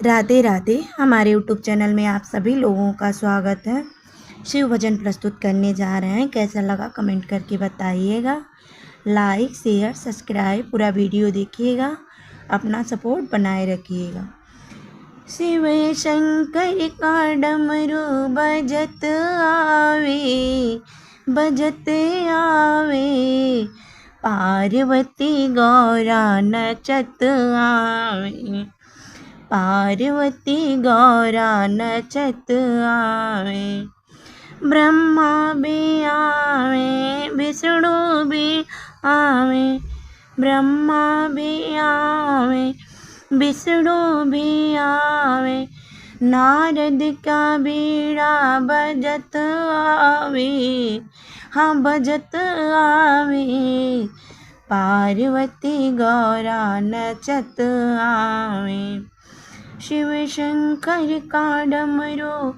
राधे राधे। हमारे YouTube channel में आप सभी लोगों का स्वागत है। शिव भजन प्रस्तुत करने जा रहे हैं। कैसा लगा कमेंट करके बताइएगा। लाइक शेयर सब्सक्राइब पूरा वीडियो देखिएगा, अपना सपोर्ट बनाए रखिएगा। शिव शंकर का डमरू बजत आवे, पार्वती गौरा नचत आवे, पार्वती गौरा नचत आवे। ब्रह्मा भी आवे विष्णु भी आवे, ब्रह्मा भी आवे विष्णु भी आवे। नारद का बीड़ा बजत आवे, हाँ बजत आवे, पार्वती गौरा नचत आवे। शिव शंकर का डमरू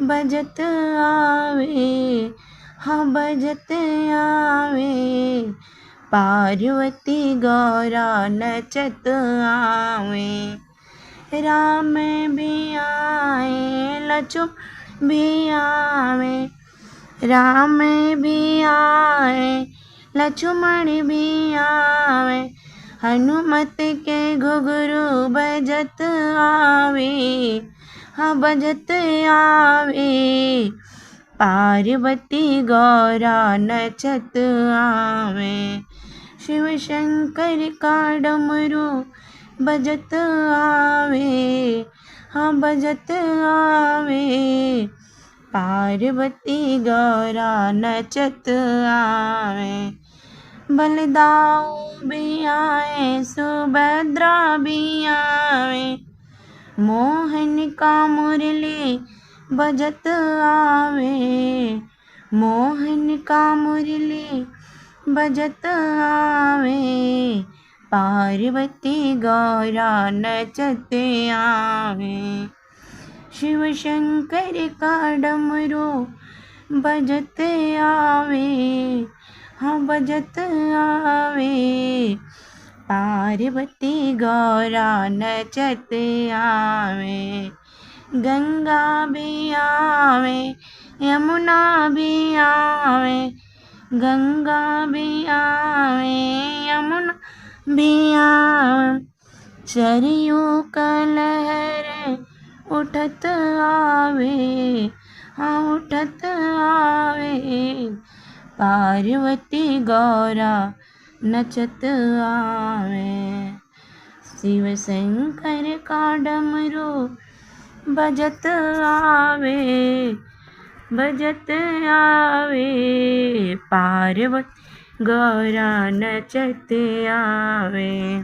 बजत आवे, हाँ बजत आवे, पार्वती गौरा नचत आवे। राम भी आए लक्ष्मण भी आवे, राम भी आए लक्ष्मण भी आवे। हनुमत के घुघरू बजत आवे, हाँ बजत आवे, पार्वती गौरा नचत आवे। शिव शंकर का डमरू बजत आवे, हाँ बजत आवे, पार्वती गौरा नचत आवे। बलदाऊ भी आए सुभद्रा भी आवे, मोहन का मुरली बजत आवे, मोहन का मुरली बजत आवे, पार्वती गौरा नचत आवे। शिव शंकर का डमरू बजत आवे, हाँ बजत आवे, पार्वती गौरा नचत आवे। गंगा भी आवे यमुना भी आवे, गंगा भी आवे यमुना भी आवे। सरयू का लहर उठत आवे, हाँ उठत आवे, पार्वती गौरा नचत आवे। शिव शंकर का डमरू बजत आवे, बजत आवे, पार्वती गौरा नचत आवे।